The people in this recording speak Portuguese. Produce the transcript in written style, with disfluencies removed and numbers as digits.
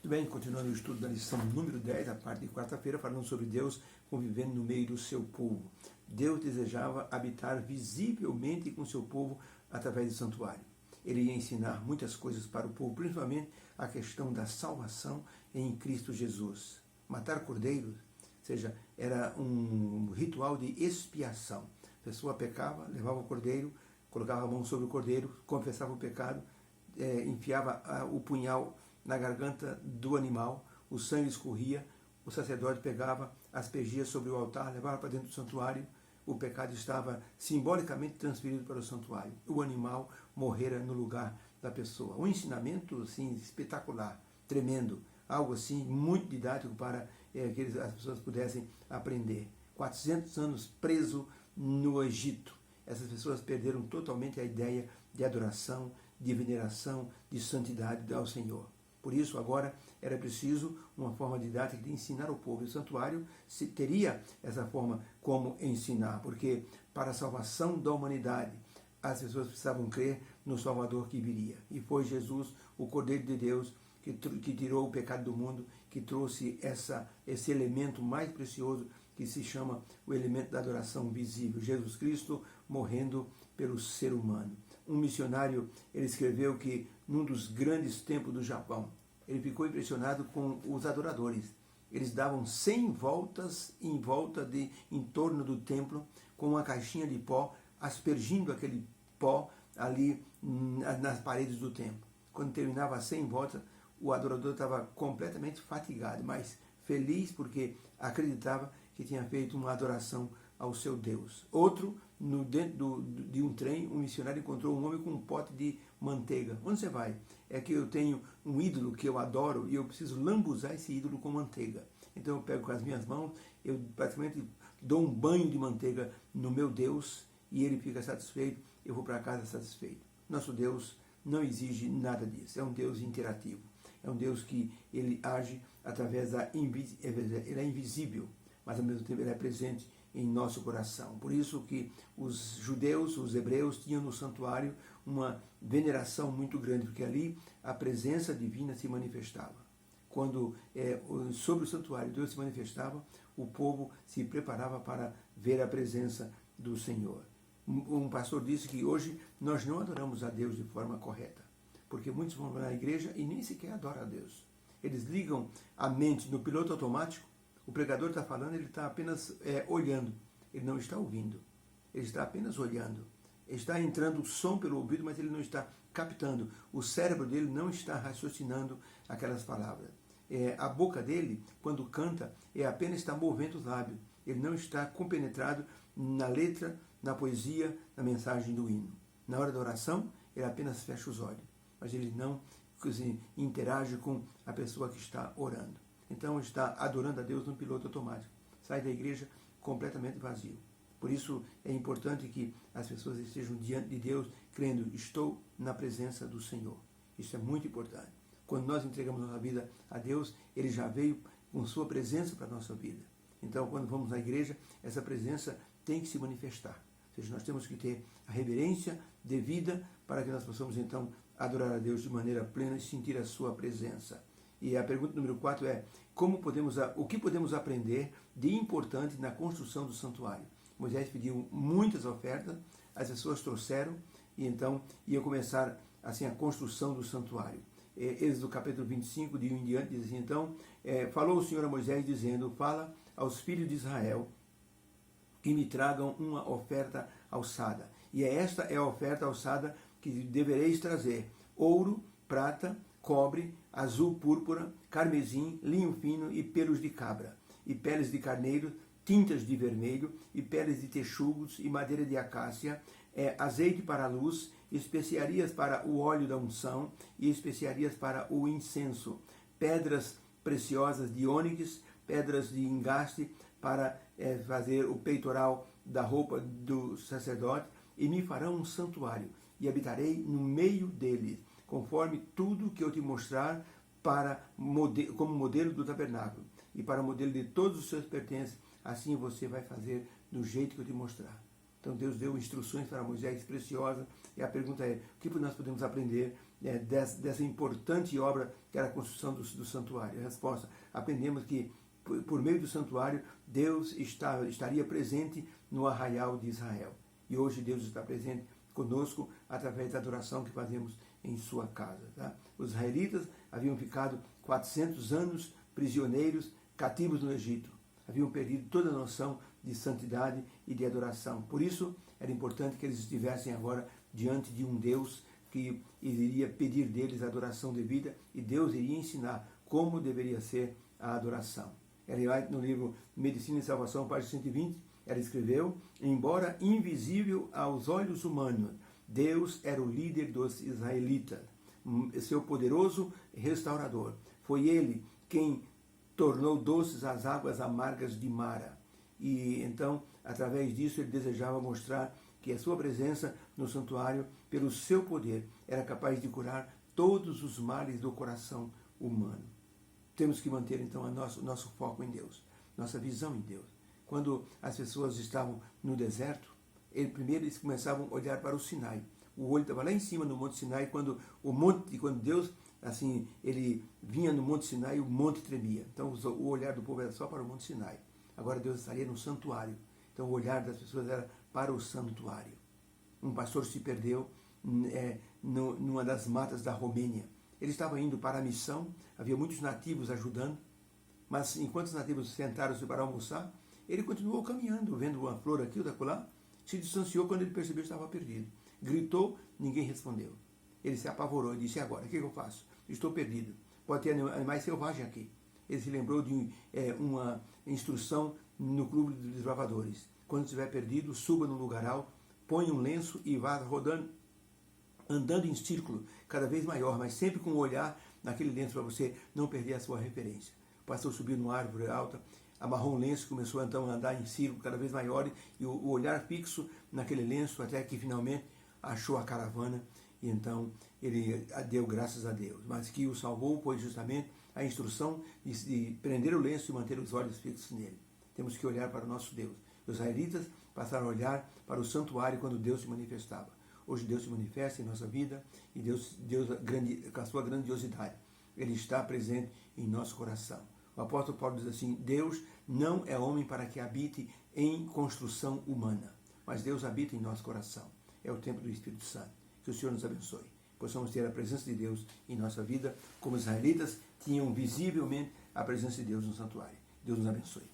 Tudo bem, continuando o estudo da lição número 10, a parte de quarta-feira, falando sobre Deus convivendo no meio do seu povo. Deus desejava habitar visivelmente com o seu povo através do santuário. Ele ia ensinar muitas coisas para o povo, principalmente a questão da salvação em Cristo Jesus. Matar cordeiros, ou seja, era um ritual de expiação. A pessoa pecava, levava o cordeiro, colocava a mão sobre o cordeiro, confessava o pecado, enfiava o punhal na garganta do animal, o sangue escorria, o sacerdote pegava, aspergia sobre o altar, levava para dentro do santuário, o pecado estava simbolicamente transferido para o santuário. O animal morrera no lugar da pessoa. Um ensinamento assim, espetacular, tremendo, algo assim muito didático para que as pessoas pudessem aprender. 400 anos preso no Egito. Essas pessoas perderam totalmente a ideia de adoração, de veneração, de santidade ao Senhor. Por isso, agora, era preciso uma forma didática de ensinar o povo. O santuário teria essa forma como ensinar, porque para a salvação da humanidade, as pessoas precisavam crer no Salvador que viria. E foi Jesus, o Cordeiro de Deus, que tirou o pecado do mundo, que trouxe esse elemento mais precioso, que se chama o elemento da adoração visível. Jesus Cristo morrendo pelo ser humano. Um missionário, ele escreveu que num dos grandes templos do Japão, ele ficou impressionado com os adoradores. Eles davam 100 voltas em torno do templo, com uma caixinha de pó, aspergindo aquele pó ali nas paredes do templo. Quando terminava as 100 voltas, o adorador estava completamente fatigado, mas feliz porque acreditava que tinha feito uma adoração ao seu Deus. Outro, dentro de um trem, um missionário encontrou um homem com um pote de manteiga. Onde você vai? É que eu tenho um ídolo que eu adoro e eu preciso lambuzar esse ídolo com manteiga. Então eu pego com as minhas mãos, eu praticamente dou um banho de manteiga no meu Deus e ele fica satisfeito, eu vou para casa satisfeito. Nosso Deus não exige nada disso, é um Deus interativo. É um Deus que ele age através ele é invisível, mas ao mesmo tempo ele é presente em nosso coração. Por isso que os judeus, os hebreus, tinham no santuário uma veneração muito grande, porque ali a presença divina se manifestava. Quando sobre o santuário Deus se manifestava, o povo se preparava para ver a presença do Senhor. Um pastor disse que hoje nós não adoramos a Deus de forma correta, porque muitos vão na igreja e nem sequer adoram a Deus. Eles ligam a mente no piloto automático. O pregador está falando, ele está apenas olhando, ele não está ouvindo, ele está apenas olhando. Está entrando o som pelo ouvido, mas ele não está captando. O cérebro dele não está raciocinando aquelas palavras. A boca dele, quando canta, apenas está movendo os lábios. Ele não está compenetrado na letra, na poesia, na mensagem do hino. Na hora da oração, ele apenas fecha os olhos, mas ele não interage com a pessoa que está orando. Então está adorando a Deus no piloto automático. Sai da igreja completamente vazio. Por isso é importante que as pessoas estejam diante de Deus, crendo, estou na presença do Senhor. Isso é muito importante. Quando nós entregamos nossa vida a Deus, Ele já veio com sua presença para a nossa vida. Então, quando vamos na igreja, essa presença tem que se manifestar. Ou seja, nós temos que ter a reverência devida para que nós possamos, então, adorar a Deus de maneira plena e sentir a sua presença. E a pergunta número 4 é, o que podemos aprender de importante na construção do santuário? Moisés pediu muitas ofertas, as pessoas trouxeram, e então ia começar assim, a construção do santuário. Êxodo capítulo 25, de 1 em diante, diz assim, então, falou o Senhor a Moisés, dizendo, fala aos filhos de Israel que me tragam uma oferta alçada. E esta é a oferta alçada que devereis trazer: ouro, prata, cobre, azul púrpura, carmesim, linho fino e pelos de cabra, e peles de carneiro, tintas de vermelho, e peles de texugos, e madeira de acácia, azeite para a luz, especiarias para o óleo da unção, e especiarias para o incenso, pedras preciosas de ônix, pedras de engaste, para fazer o peitoral da roupa do sacerdote, e me farão um santuário, e habitarei no meio deles, conforme tudo que eu te mostrar como modelo do tabernáculo e para modelo de todos os seus pertences, assim você vai fazer do jeito que eu te mostrar. Então Deus deu instruções para Moisés preciosas e a pergunta é, o que nós podemos aprender dessa importante obra que era a construção do santuário? A resposta: aprendemos que por meio do santuário Deus estaria presente no arraial de Israel. E hoje Deus está presente conosco através da adoração que fazemos em sua casa. Tá? Os israelitas haviam ficado 400 anos prisioneiros, cativos no Egito. Haviam perdido toda a noção de santidade e de adoração. Por isso, era importante que eles estivessem agora diante de um Deus que iria pedir deles a adoração devida, e Deus iria ensinar como deveria ser a adoração. Ellen White, no livro Medicina e Salvação, página 120, ela escreveu: embora invisível aos olhos humanos, Deus era o líder dos israelitas, seu poderoso restaurador. Foi ele quem tornou doces as águas amargas de Mara. E então, através disso, ele desejava mostrar que a sua presença no santuário, pelo seu poder, era capaz de curar todos os males do coração humano. Temos que manter, então, nosso foco em Deus, nossa visão em Deus. Quando as pessoas estavam no deserto, primeiro eles começavam a olhar para o Sinai. O olho estava lá em cima no Monte Sinai, quando Deus, assim, ele vinha no Monte Sinai, o monte tremia. Então o olhar do povo era só para o Monte Sinai. Agora Deus estaria no santuário. Então o olhar das pessoas era para o santuário. Um pastor se perdeu numa das matas da Romênia. Ele estava indo para a missão, havia muitos nativos ajudando, mas enquanto os nativos sentaram-se para almoçar, ele continuou caminhando, vendo uma flor aqui ou acolá, se distanciou quando ele percebeu que estava perdido. Gritou, ninguém respondeu. Ele se apavorou e disse: agora, o que eu faço? Estou perdido. Pode ter animais selvagens aqui. Ele se lembrou de uma instrução no clube dos desbravadores. Quando estiver perdido, suba no lugaral, ponha um lenço e vá rodando, andando em círculo, cada vez maior, mas sempre com o olhar naquele lenço para você não perder a sua referência. O pastor subiu numa árvore alta, amarrou um lenço, começou então a andar em círculo cada vez maior, e o olhar fixo naquele lenço, até que finalmente achou a caravana, e então ele deu graças a Deus. Mas que o salvou foi justamente a instrução de prender o lenço e manter os olhos fixos nele. Temos que olhar para o nosso Deus. Os israelitas passaram a olhar para o santuário quando Deus se manifestava. Hoje Deus se manifesta em nossa vida, e Deus com a sua grandiosidade, Ele está presente em nosso coração. O apóstolo Paulo diz assim: Deus não é homem para que habite em construção humana, mas Deus habita em nosso coração. É o templo do Espírito Santo. Que o Senhor nos abençoe. Possamos ter a presença de Deus em nossa vida, como os israelitas tinham visivelmente a presença de Deus no santuário. Deus nos abençoe.